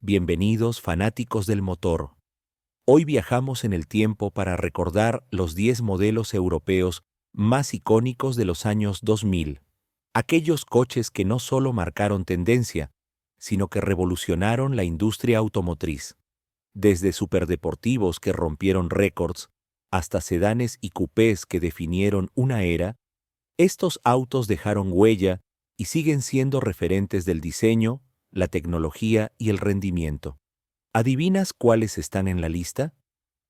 Bienvenidos fanáticos del motor. Hoy viajamos en el tiempo para recordar los 10 modelos europeos más icónicos de los años 2000. Aquellos coches que no solo marcaron tendencia, sino que revolucionaron la industria automotriz. Desde superdeportivos que rompieron récords, hasta sedanes y cupés que definieron una era, estos autos dejaron huella y siguen siendo referentes del diseño, la tecnología y el rendimiento. ¿Adivinas cuáles están en la lista?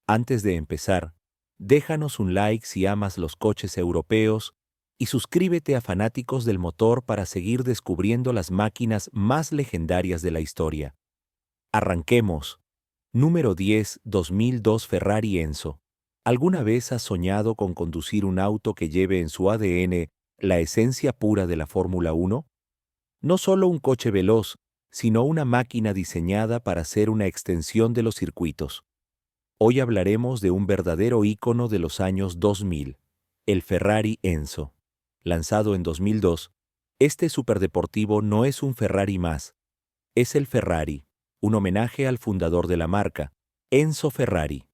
Antes de empezar, déjanos un like si amas los coches europeos y suscríbete a Fanáticos del Motor para seguir descubriendo las máquinas más legendarias de la historia. Arranquemos. Número 10, 2002 Ferrari Enzo. ¿Alguna vez has soñado con conducir un auto que lleve en su ADN la esencia pura de la Fórmula 1? No solo un coche veloz, sino una máquina diseñada para ser una extensión de los circuitos. Hoy hablaremos de un verdadero ícono de los años 2000, el Ferrari Enzo. Lanzado en 2002, este superdeportivo no es un Ferrari más, es el Ferrari, un homenaje al fundador de la marca, Enzo Ferrari.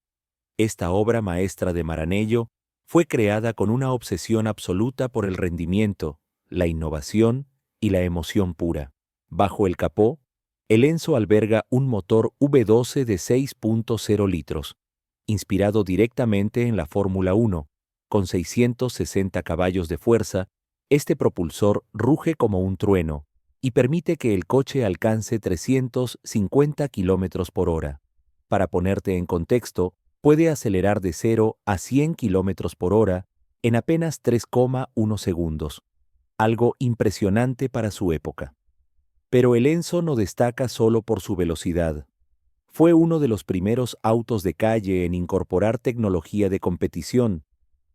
Esta obra maestra de Maranello fue creada con una obsesión absoluta por el rendimiento, la innovación y la emoción pura. Bajo el capó, el Enzo alberga un motor V12 de 6.0 litros, inspirado directamente en la Fórmula 1. Con 660 caballos de fuerza, este propulsor ruge como un trueno y permite que el coche alcance 350 km por hora. Para ponerte en contexto, puede acelerar de 0 a 100 km por hora en apenas 3,1 segundos, algo impresionante para su época. Pero el Enzo no destaca solo por su velocidad. Fue uno de los primeros autos de calle en incorporar tecnología de competición,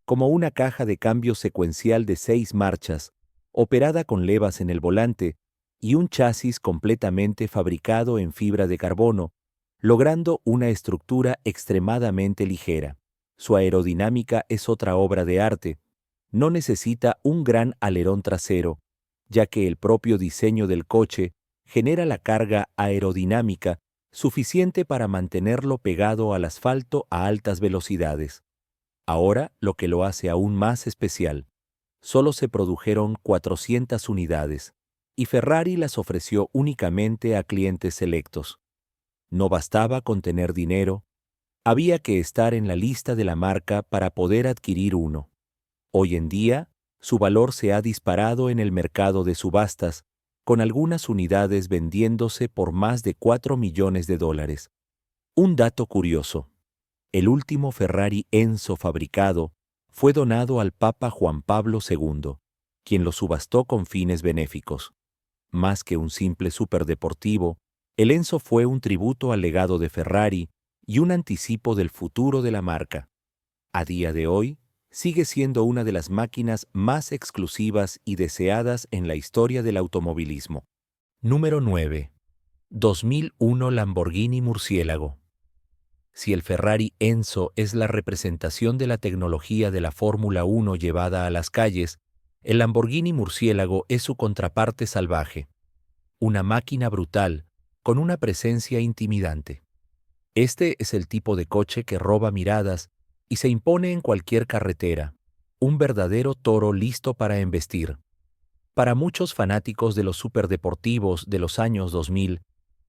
como una caja de cambio secuencial de 6 marchas, operada con levas en el volante, y un chasis completamente fabricado en fibra de carbono, logrando una estructura extremadamente ligera. Su aerodinámica es otra obra de arte. No necesita un gran alerón trasero, ya que el propio diseño del coche genera la carga aerodinámica suficiente para mantenerlo pegado al asfalto a altas velocidades. Ahora, lo que lo hace aún más especial, solo se produjeron 400 unidades, y Ferrari las ofreció únicamente a clientes selectos. No bastaba con tener dinero, había que estar en la lista de la marca para poder adquirir uno. Hoy en día, su valor se ha disparado en el mercado de subastas, con algunas unidades vendiéndose por más de $4 millones. Un dato curioso: el último Ferrari Enzo fabricado fue donado al Papa Juan Pablo II, quien lo subastó con fines benéficos. Más que un simple superdeportivo, el Enzo fue un tributo al legado de Ferrari y un anticipo del futuro de la marca. A día de hoy, sigue siendo una de las máquinas más exclusivas y deseadas en la historia del automovilismo. Número 9. 2001 Lamborghini Murciélago. Si el Ferrari Enzo es la representación de la tecnología de la Fórmula 1 llevada a las calles, el Lamborghini Murciélago es su contraparte salvaje. Una máquina brutal, con una presencia intimidante. Este es el tipo de coche que roba miradas y se impone en cualquier carretera, un verdadero toro listo para embestir. Para muchos fanáticos de los superdeportivos de los años 2000,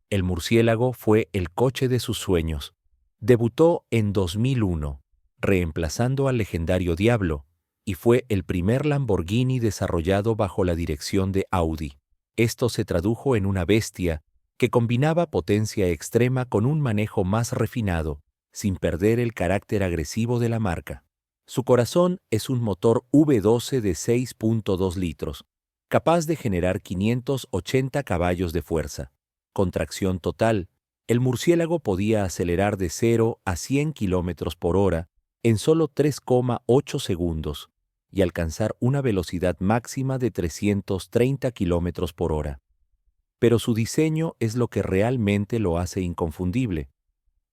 el Murciélago fue el coche de sus sueños. Debutó en 2001, reemplazando al legendario Diablo, y fue el primer Lamborghini desarrollado bajo la dirección de Audi. Esto se tradujo en una bestia que combinaba potencia extrema con un manejo más refinado, sin perder el carácter agresivo de la marca. Su corazón es un motor V12 de 6.2 litros, capaz de generar 580 caballos de fuerza. Con tracción total, el Murciélago podía acelerar de 0 a 100 km por hora en solo 3,8 segundos y alcanzar una velocidad máxima de 330 km por hora. Pero su diseño es lo que realmente lo hace inconfundible.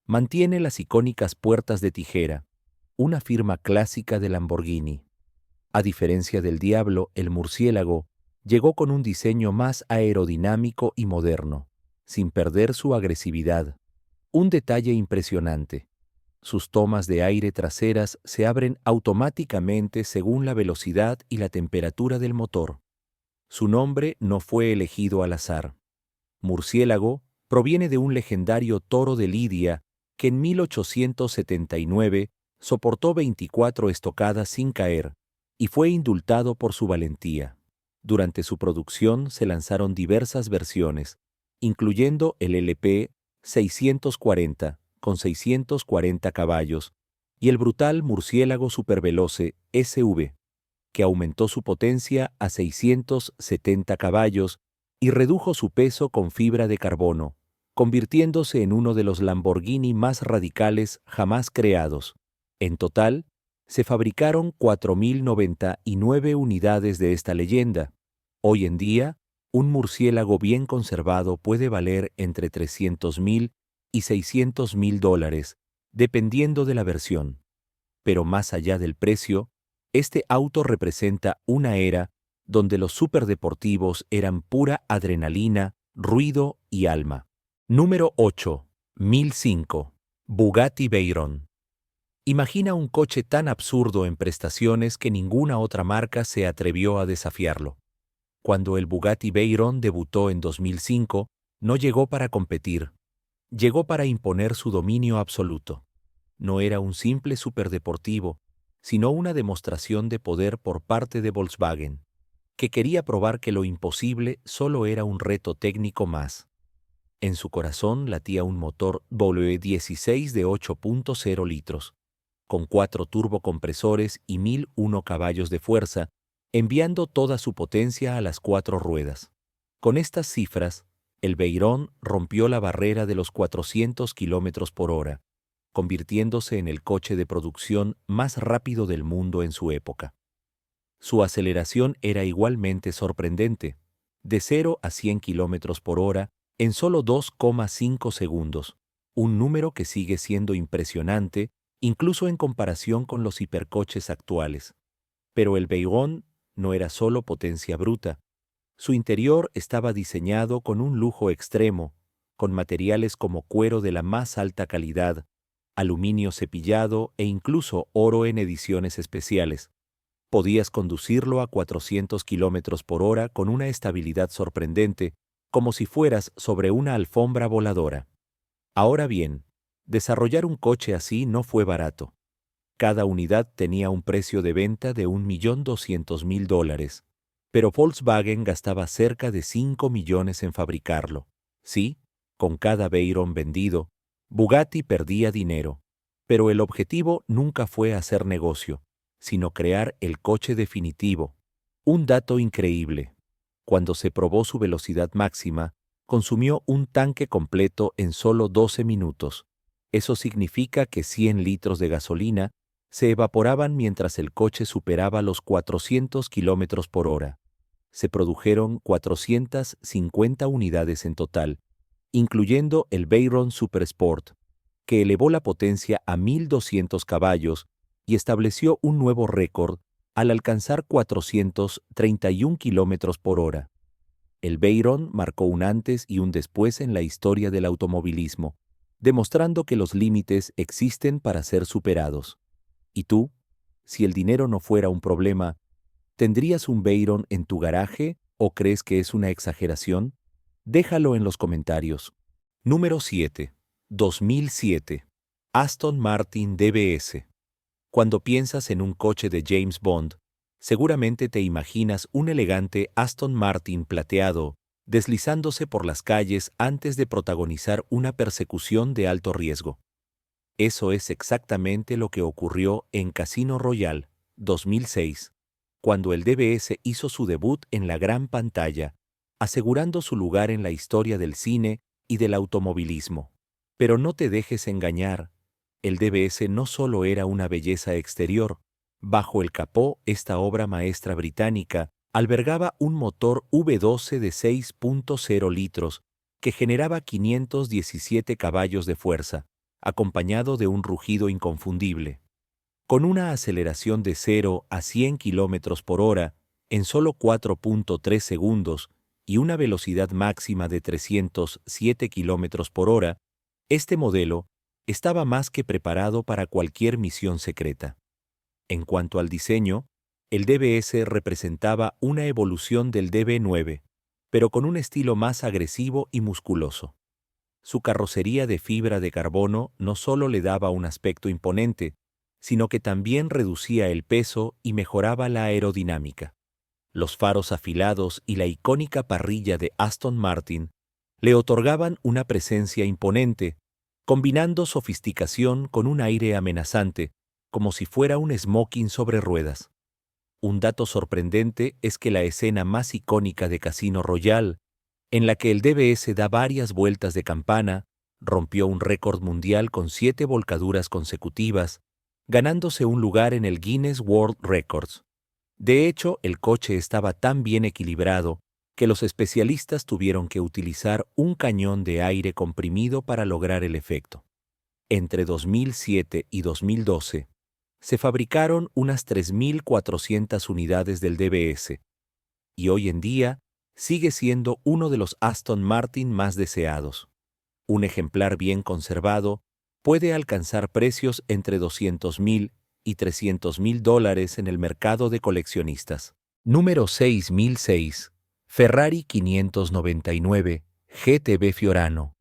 Mantiene las icónicas puertas de tijera, una firma clásica de Lamborghini. A diferencia del Diablo, el Murciélago llegó con un diseño más aerodinámico y moderno, sin perder su agresividad. Un detalle impresionante. Sus tomas de aire traseras se abren automáticamente según la velocidad y la temperatura del motor. Su nombre no fue elegido al azar. Murciélago proviene de un legendario toro de Lidia que en 1879 soportó 24 estocadas sin caer y fue indultado por su valentía. Durante su producción se lanzaron diversas versiones, incluyendo el LP 640 con 640 caballos y el brutal murciélago superveloce SV, que aumentó su potencia a 670 caballos y redujo su peso con fibra de carbono, convirtiéndose en uno de los Lamborghini más radicales jamás creados. En total, se fabricaron 4.099 unidades de esta leyenda. Hoy en día, un murciélago bien conservado puede valer entre $300,000 y $600,000, dependiendo de la versión. Pero más allá del precio, este auto representa una era donde los superdeportivos eran pura adrenalina, ruido y alma. Número 8. 1005. Bugatti Veyron. Imagina un coche tan absurdo en prestaciones que ninguna otra marca se atrevió a desafiarlo. Cuando el Bugatti Veyron debutó en 2005, no llegó para competir, llegó para imponer su dominio absoluto. No era un simple superdeportivo, sino una demostración de poder por parte de Volkswagen, que quería probar que lo imposible solo era un reto técnico más. En su corazón latía un motor W16 de 8.0 litros, con 4 turbocompresores y 1.001 caballos de fuerza, enviando toda su potencia a las 4 ruedas. Con estas cifras, el Veyron rompió la barrera de los 400 km por hora, convirtiéndose en el coche de producción más rápido del mundo en su época. Su aceleración era igualmente sorprendente, de 0 a 100 km por hora en solo 2,5 segundos, un número que sigue siendo impresionante incluso en comparación con los hipercoches actuales. Pero el Veyron no era solo potencia bruta. Su interior estaba diseñado con un lujo extremo, con materiales como cuero de la más alta calidad, aluminio cepillado e incluso oro en ediciones especiales. Podías conducirlo a 400 km por hora con una estabilidad sorprendente, como si fueras sobre una alfombra voladora. Ahora bien, desarrollar un coche así no fue barato. Cada unidad tenía un precio de venta de $1.200.000, pero Volkswagen gastaba cerca de 5 millones en fabricarlo. Sí, con cada Veyron vendido, Bugatti perdía dinero, pero el objetivo nunca fue hacer negocio, sino crear el coche definitivo. Un dato increíble. Cuando se probó su velocidad máxima, consumió un tanque completo en solo 12 minutos. Eso significa que 100 litros de gasolina se evaporaban mientras el coche superaba los 400 km por hora. Se produjeron 450 unidades en total, incluyendo el Veyron Super Sport, que elevó la potencia a 1.200 caballos y estableció un nuevo récord al alcanzar 431 km por hora. El Veyron marcó un antes y un después en la historia del automovilismo, demostrando que los límites existen para ser superados. ¿Y tú? Si el dinero no fuera un problema, ¿tendrías un Veyron en tu garaje o crees que es una exageración? Déjalo en los comentarios. Número 7. 2007. Aston Martin DBS. Cuando piensas en un coche de James Bond, seguramente te imaginas un elegante Aston Martin plateado deslizándose por las calles antes de protagonizar una persecución de alto riesgo. Eso es exactamente lo que ocurrió en Casino Royale, 2006, cuando el DBS hizo su debut en la gran pantalla, asegurando su lugar en la historia del cine y del automovilismo. Pero no te dejes engañar, el DBS no solo era una belleza exterior. Bajo el capó, esta obra maestra británica albergaba un motor V12 de 6.0 litros que generaba 517 caballos de fuerza, acompañado de un rugido inconfundible. Con una aceleración de 0 a 100 km por hora en solo 4.3 segundos y una velocidad máxima de 307 km por hora, este modelo estaba más que preparado para cualquier misión secreta. En cuanto al diseño, el DBS representaba una evolución del DB9, pero con un estilo más agresivo y musculoso. Su carrocería de fibra de carbono no solo le daba un aspecto imponente, sino que también reducía el peso y mejoraba la aerodinámica. Los faros afilados y la icónica parrilla de Aston Martin le otorgaban una presencia imponente, combinando sofisticación con un aire amenazante, como si fuera un smoking sobre ruedas. Un dato sorprendente es que la escena más icónica de Casino Royale, en la que el DBS da varias vueltas de campana, rompió un récord mundial con 7 volcaduras consecutivas, ganándose un lugar en el Guinness World Records. De hecho, el coche estaba tan bien equilibrado que los especialistas tuvieron que utilizar un cañón de aire comprimido para lograr el efecto. Entre 2007 y 2012, se fabricaron unas 3.400 unidades del DBS, y hoy en día sigue siendo uno de los Aston Martin más deseados. Un ejemplar bien conservado puede alcanzar precios entre $200.000 y $300.000 en el mercado de coleccionistas. Número 6006. Ferrari 599 GTB Fiorano.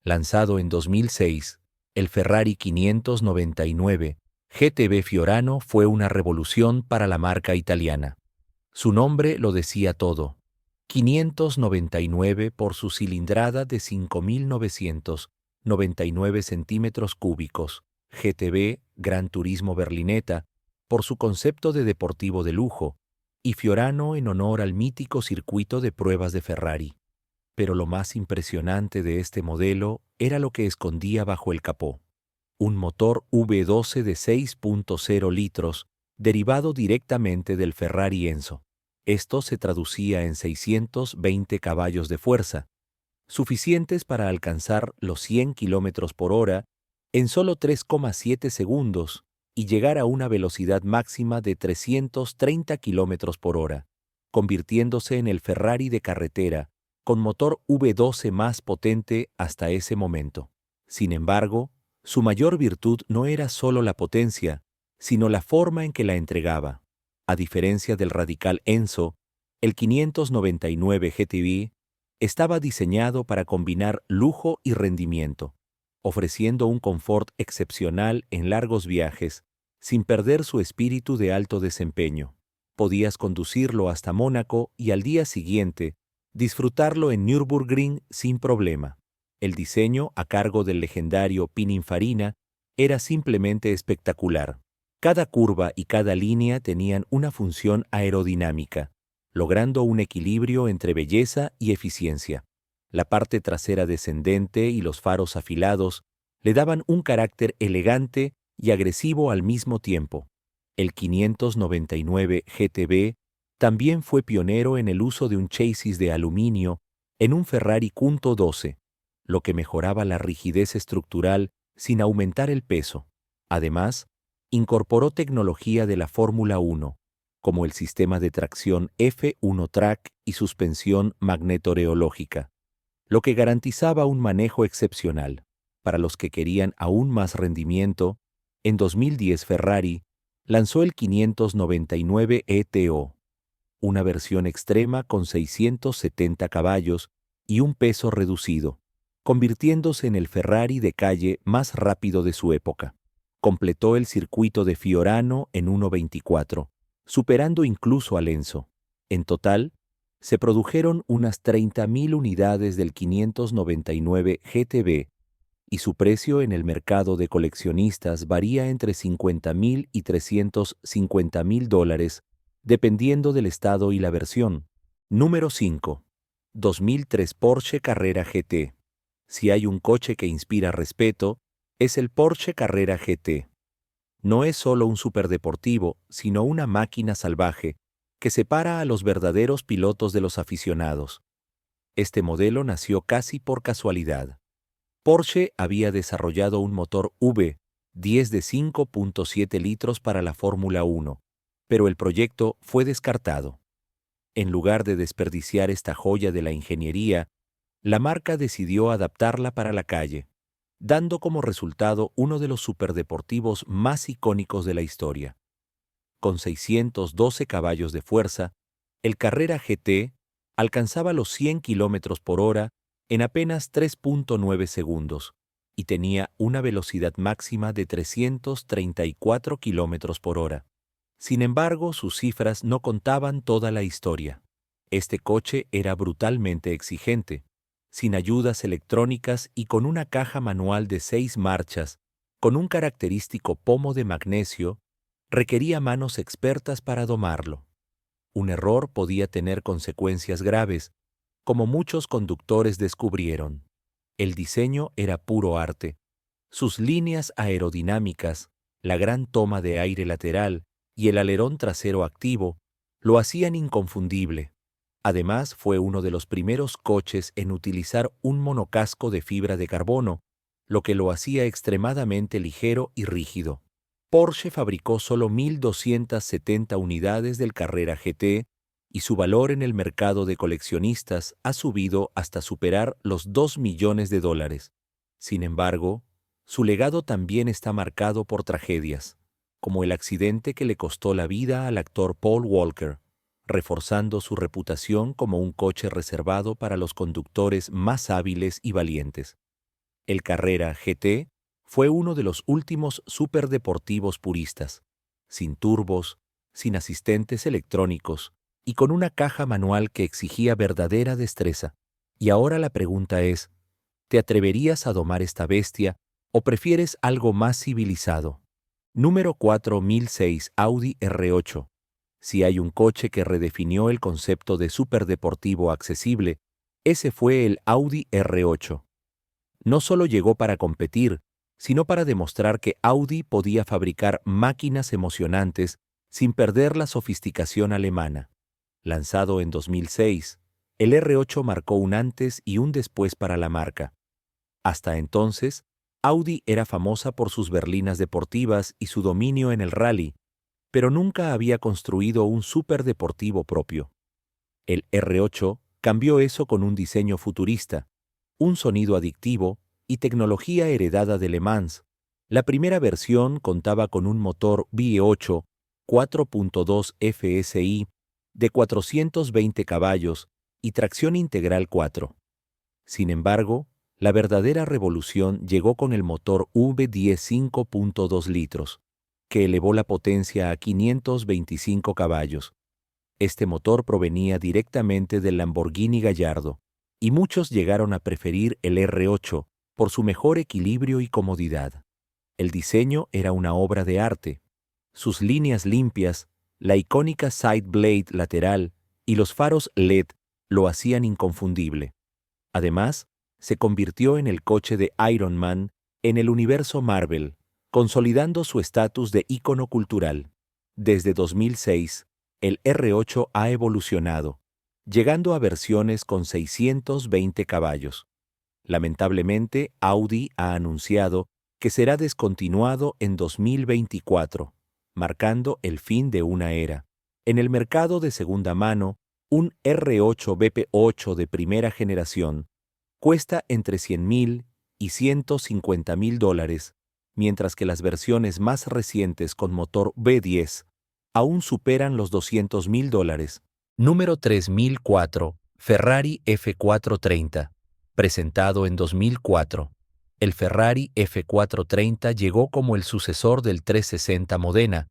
Lanzado en 2006, el Ferrari 599 GTB Fiorano fue una revolución para la marca italiana. Su nombre lo decía todo. 599 por su cilindrada de 5.999 centímetros cúbicos, GTB Gran Turismo Berlinetta, por su concepto de deportivo de lujo, y Fiorano en honor al mítico circuito de pruebas de Ferrari. Pero lo más impresionante de este modelo era lo que escondía bajo el capó. Un motor V12 de 6.0 litros, derivado directamente del Ferrari Enzo. Esto se traducía en 620 caballos de fuerza, suficientes para alcanzar los 100 km por hora en solo 3,7 segundos y llegar a una velocidad máxima de 330 km por hora, convirtiéndose en el Ferrari de carretera con motor V12 más potente hasta ese momento. Sin embargo, su mayor virtud no era solo la potencia, sino la forma en que la entregaba. A diferencia del radical Enzo, el 599 GTB estaba diseñado para combinar lujo y rendimiento, ofreciendo un confort excepcional en largos viajes, sin perder su espíritu de alto desempeño. Podías conducirlo hasta Mónaco y al día siguiente disfrutarlo en Nürburgring sin problema. El diseño, a cargo del legendario Pininfarina, era simplemente espectacular. Cada curva y cada línea tenían una función aerodinámica, logrando un equilibrio entre belleza y eficiencia. La parte trasera descendente y los faros afilados le daban un carácter elegante y agresivo al mismo tiempo. El 599 GTB también fue pionero en el uso de un chasis de aluminio en un Ferrari Punto 12, lo que mejoraba la rigidez estructural sin aumentar el peso. Además, incorporó tecnología de la Fórmula 1, como el sistema de tracción F1 Track y suspensión magnetorreológica, lo que garantizaba un manejo excepcional. Para los que querían aún más rendimiento, en 2010 Ferrari lanzó el 599 ETO, una versión extrema con 670 caballos y un peso reducido, convirtiéndose en el Ferrari de calle más rápido de su época. Completó el circuito de Fiorano en 1:24, superando incluso al Enzo. En total, se produjeron unas 30.000 unidades del 599 GTB y su precio en el mercado de coleccionistas varía entre $50.000 y $350.000, dependiendo del estado y la versión. Número 5. 2003 Porsche Carrera GT. Si hay un coche que inspira respeto, es el Porsche Carrera GT. No es solo un superdeportivo, sino una máquina salvaje que separa a los verdaderos pilotos de los aficionados. Este modelo nació casi por casualidad. Porsche había desarrollado un motor V10 de 5.7 litros para la Fórmula 1, pero el proyecto fue descartado. En lugar de desperdiciar esta joya de la ingeniería, la marca decidió adaptarla para la calle, dando como resultado uno de los superdeportivos más icónicos de la historia. Con 612 caballos de fuerza, el Carrera GT alcanzaba los 100 km por hora en apenas 3.9 segundos y tenía una velocidad máxima de 334 km por hora. Sin embargo, sus cifras no contaban toda la historia. Este coche era brutalmente exigente, sin ayudas electrónicas y con una caja manual de 6 marchas, con un característico pomo de magnesio, requería manos expertas para domarlo. Un error podía tener consecuencias graves, como muchos conductores descubrieron. El diseño era puro arte. Sus líneas aerodinámicas, la gran toma de aire lateral y el alerón trasero activo lo hacían inconfundible. Además, fue uno de los primeros coches en utilizar un monocasco de fibra de carbono, lo que lo hacía extremadamente ligero y rígido. Porsche fabricó solo 1.270 unidades del Carrera GT y su valor en el mercado de coleccionistas ha subido hasta superar los $2 millones. Sin embargo, su legado también está marcado por tragedias, como el accidente que le costó la vida al actor Paul Walker, reforzando su reputación como un coche reservado para los conductores más hábiles y valientes. El Carrera GT fue uno de los últimos superdeportivos puristas, sin turbos, sin asistentes electrónicos y con una caja manual que exigía verdadera destreza. Y ahora la pregunta es, ¿te atreverías a domar esta bestia o prefieres algo más civilizado? Número 4006 Audi R8. Si hay un coche que redefinió el concepto de superdeportivo accesible, ese fue el Audi R8. No solo llegó para competir, sino para demostrar que Audi podía fabricar máquinas emocionantes sin perder la sofisticación alemana. Lanzado en 2006, el R8 marcó un antes y un después para la marca. Hasta entonces, Audi era famosa por sus berlinas deportivas y su dominio en el rally, pero nunca había construido un superdeportivo propio. El R8 cambió eso con un diseño futurista, un sonido adictivo y tecnología heredada de Le Mans. La primera versión contaba con un motor V8 4.2 FSI de 420 caballos y tracción integral 4. Sin embargo, la verdadera revolución llegó con el motor V10 5.2 litros, que elevó la potencia a 525 caballos. Este motor provenía directamente del Lamborghini Gallardo, y muchos llegaron a preferir el R8 por su mejor equilibrio y comodidad. El diseño era una obra de arte. Sus líneas limpias, la icónica side blade lateral y los faros LED lo hacían inconfundible. Además, se convirtió en el coche de Iron Man en el universo Marvel, consolidando su estatus de ícono cultural. Desde 2006, el R8 ha evolucionado, llegando a versiones con 620 caballos. Lamentablemente, Audi ha anunciado que será descontinuado en 2024, marcando el fin de una era. En el mercado de segunda mano, un R8 BP8 de primera generación cuesta entre $100,000 y $150,000, mientras que las versiones más recientes con motor V10 aún superan los $200,000. Número 3004, Ferrari F430. Presentado en 2004, el Ferrari F430 llegó como el sucesor del 360 Modena,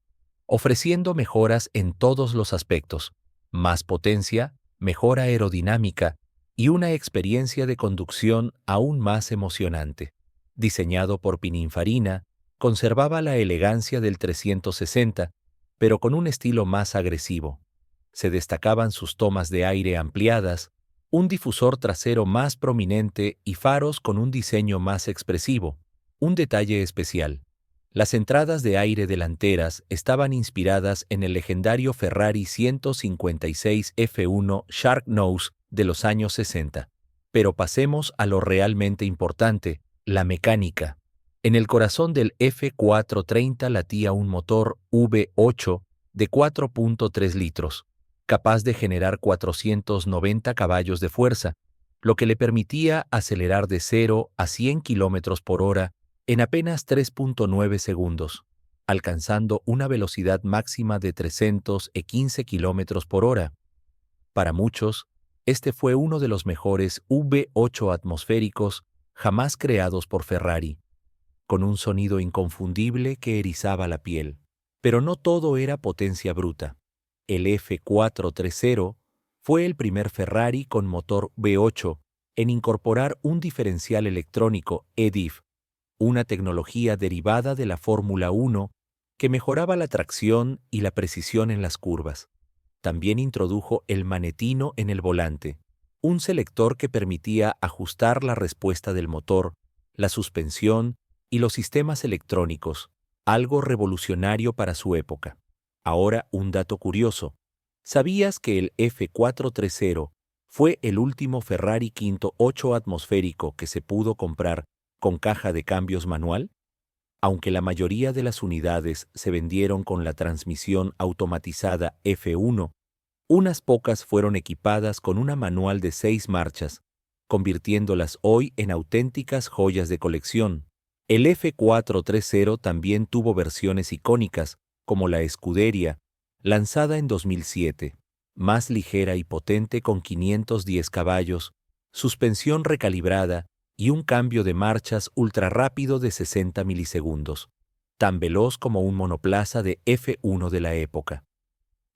ofreciendo mejoras en todos los aspectos, más potencia, mejor aerodinámica y una experiencia de conducción aún más emocionante. Diseñado por Pininfarina, conservaba la elegancia del 360, pero con un estilo más agresivo. Se destacaban sus tomas de aire ampliadas, un difusor trasero más prominente y faros con un diseño más expresivo. Un detalle especial: las entradas de aire delanteras estaban inspiradas en el legendario Ferrari 156 F1 Shark Nose de los años 60. Pero pasemos a lo realmente importante, la mecánica. En el corazón del F430 latía un motor V8 de 4.3 litros, capaz de generar 490 caballos de fuerza, lo que le permitía acelerar de 0 a 100 km por hora en apenas 3.9 segundos, alcanzando una velocidad máxima de 315 km por hora. Para muchos, este fue uno de los mejores V8 atmosféricos jamás creados por Ferrari, con un sonido inconfundible que erizaba la piel. Pero no todo era potencia bruta. El F430 fue el primer Ferrari con motor V8 en incorporar un diferencial electrónico EDIF, una tecnología derivada de la Fórmula 1 que mejoraba la tracción y la precisión en las curvas. También introdujo el manetino en el volante, un selector que permitía ajustar la respuesta del motor, la suspensión y los sistemas electrónicos, algo revolucionario para su época. Ahora, un dato curioso. ¿Sabías que el F430 fue el último Ferrari quinto 8 atmosférico que se pudo comprar con caja de cambios manual? Aunque la mayoría de las unidades se vendieron con la transmisión automatizada F1, unas pocas fueron equipadas con una manual de 6 marchas, convirtiéndolas hoy en auténticas joyas de colección. El F430 también tuvo versiones icónicas, como la Scuderia, lanzada en 2007, más ligera y potente con 510 caballos, suspensión recalibrada y un cambio de marchas ultrarrápido de 60 milisegundos, tan veloz como un monoplaza de F1 de la época.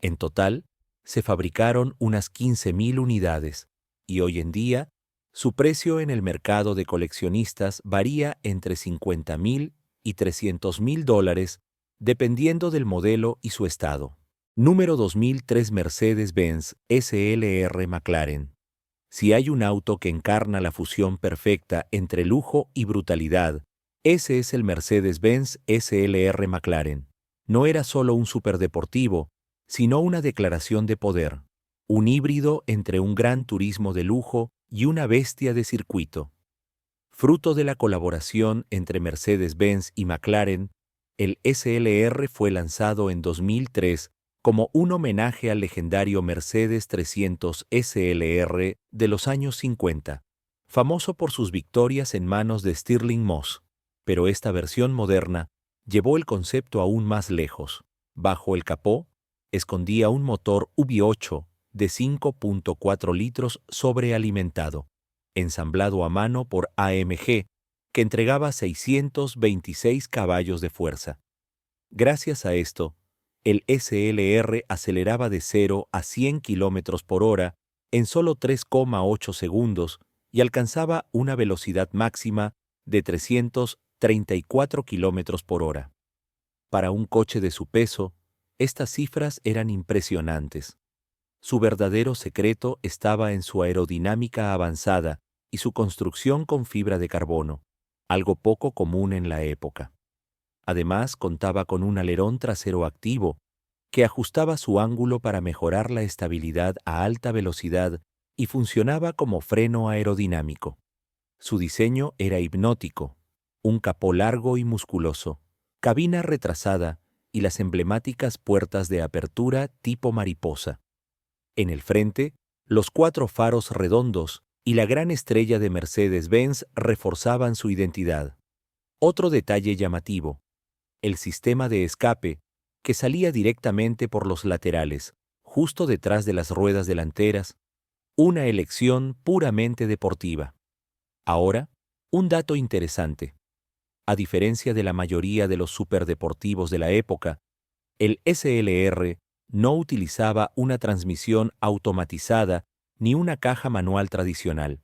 En total, se fabricaron unas 15.000 unidades, y hoy en día, su precio en el mercado de coleccionistas varía entre $50.000 y $300.000, dependiendo del modelo y su estado. Número 2003 Mercedes-Benz SLR McLaren. Si hay un auto que encarna la fusión perfecta entre lujo y brutalidad, ese es el Mercedes-Benz SLR McLaren. No era solo un superdeportivo, sino una declaración de poder, un híbrido entre un gran turismo de lujo y una bestia de circuito. Fruto de la colaboración entre Mercedes-Benz y McLaren, el SLR fue lanzado en 2003 como un homenaje al legendario Mercedes 300 SLR de los años 50, famoso por sus victorias en manos de Stirling Moss. Pero esta versión moderna llevó el concepto aún más lejos. Bajo el capó, escondía un motor V8 de 5.4 litros sobrealimentado, ensamblado a mano por AMG, que entregaba 626 caballos de fuerza. Gracias a esto, el SLR aceleraba de 0 a 100 km por hora en solo 3,8 segundos y alcanzaba una velocidad máxima de 334 km por hora. Para un coche de su peso, estas cifras eran impresionantes. Su verdadero secreto estaba en su aerodinámica avanzada y su construcción con fibra de carbono, algo poco común en la época. Además, contaba con un alerón trasero activo, que ajustaba su ángulo para mejorar la estabilidad a alta velocidad y funcionaba como freno aerodinámico. Su diseño era hipnótico, un capó largo y musculoso, cabina retrasada y las emblemáticas puertas de apertura tipo mariposa. En el frente, los 4 faros redondos y la gran estrella de Mercedes-Benz reforzaban su identidad. Otro detalle llamativo: el sistema de escape, que salía directamente por los laterales, justo detrás de las ruedas delanteras, una elección puramente deportiva. Ahora, un dato interesante. A diferencia de la mayoría de los superdeportivos de la época, el SLR no utilizaba una transmisión automatizada ni una caja manual tradicional.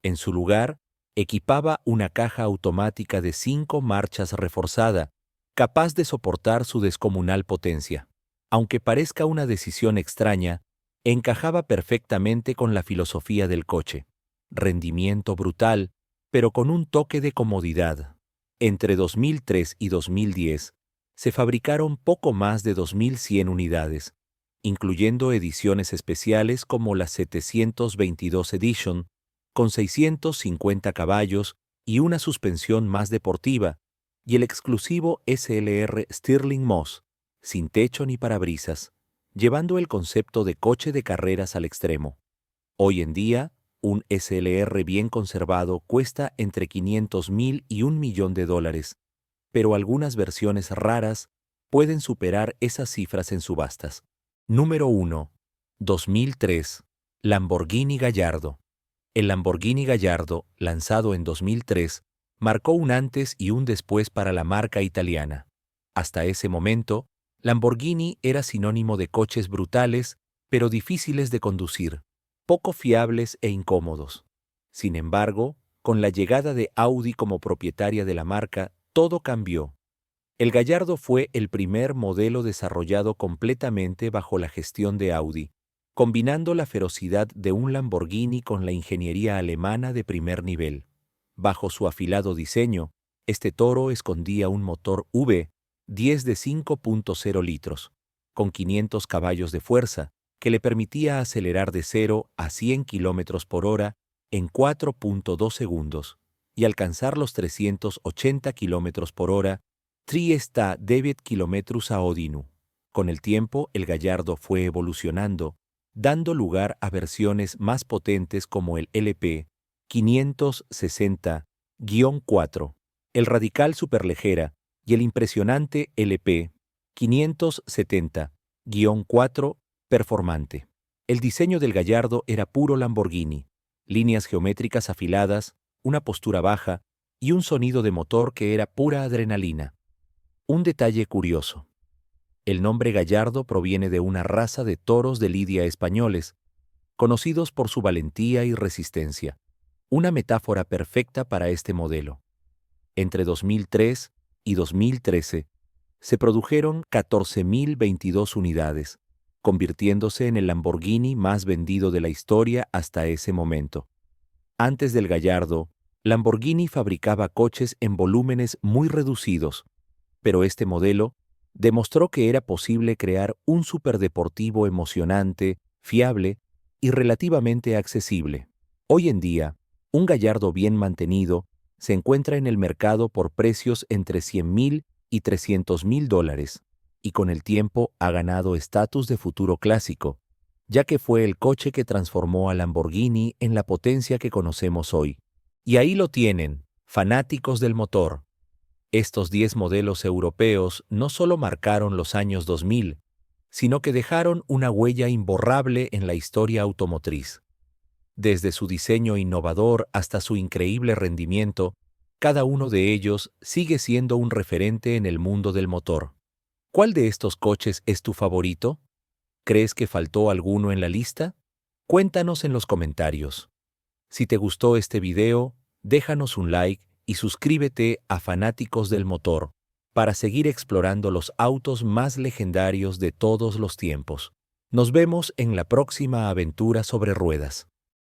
En su lugar, equipaba una caja automática de 5 marchas reforzada, capaz de soportar su descomunal potencia. Aunque parezca una decisión extraña, encajaba perfectamente con la filosofía del coche. Rendimiento brutal, pero con un toque de comodidad. Entre 2003 y 2010, se fabricaron poco más de 2.100 unidades, incluyendo ediciones especiales como la 722 Edition, con 650 caballos y una suspensión más deportiva, y el exclusivo SLR Stirling Moss, sin techo ni parabrisas, llevando el concepto de coche de carreras al extremo. Hoy en día, un SLR bien conservado cuesta entre $500,000 y $1,000,000, pero algunas versiones raras pueden superar esas cifras en subastas. Número 1. 2003. Lamborghini Gallardo. El Lamborghini Gallardo, lanzado en 2003, marcó un antes y un después para la marca italiana. Hasta ese momento, Lamborghini era sinónimo de coches brutales, pero difíciles de conducir, poco fiables e incómodos. Sin embargo, con la llegada de Audi como propietaria de la marca, todo cambió. El Gallardo fue el primer modelo desarrollado completamente bajo la gestión de Audi, combinando la ferocidad de un Lamborghini con la ingeniería alemana de primer nivel. Bajo su afilado diseño, este toro escondía un motor V10 de 5.0 litros, con 500 caballos de fuerza, que le permitía acelerar de 0 a 100 km por hora en 4.2 segundos y alcanzar los 380 km por hora 309 km/h. Con el tiempo, el Gallardo fue evolucionando, dando lugar a versiones más potentes como el LP 560-4, el radical superligera y el impresionante LP 570-4 performante. El diseño del Gallardo era puro Lamborghini, líneas geométricas afiladas, una postura baja y un sonido de motor que era pura adrenalina. Un detalle curioso. El nombre Gallardo proviene de una raza de toros de lidia españoles, conocidos por su valentía y resistencia, una metáfora perfecta para este modelo. Entre 2003 y 2013, se produjeron 14.022 unidades, convirtiéndose en el Lamborghini más vendido de la historia hasta ese momento. Antes del Gallardo, Lamborghini fabricaba coches en volúmenes muy reducidos, pero este modelo demostró que era posible crear un superdeportivo emocionante, fiable y relativamente accesible. Hoy en día, un Gallardo bien mantenido se encuentra en el mercado por precios entre $100,000 y $300,000, y con el tiempo ha ganado estatus de futuro clásico, ya que fue el coche que transformó a Lamborghini en la potencia que conocemos hoy. Y ahí lo tienen, fanáticos del motor. Estos 10 modelos europeos no solo marcaron los años 2000, sino que dejaron una huella imborrable en la historia automotriz. Desde su diseño innovador hasta su increíble rendimiento, cada uno de ellos sigue siendo un referente en el mundo del motor. ¿Cuál de estos coches es tu favorito? ¿Crees que faltó alguno en la lista? Cuéntanos en los comentarios. Si te gustó este video, déjanos un like y suscríbete a Fanáticos del Motor para seguir explorando los autos más legendarios de todos los tiempos. Nos vemos en la próxima aventura sobre ruedas.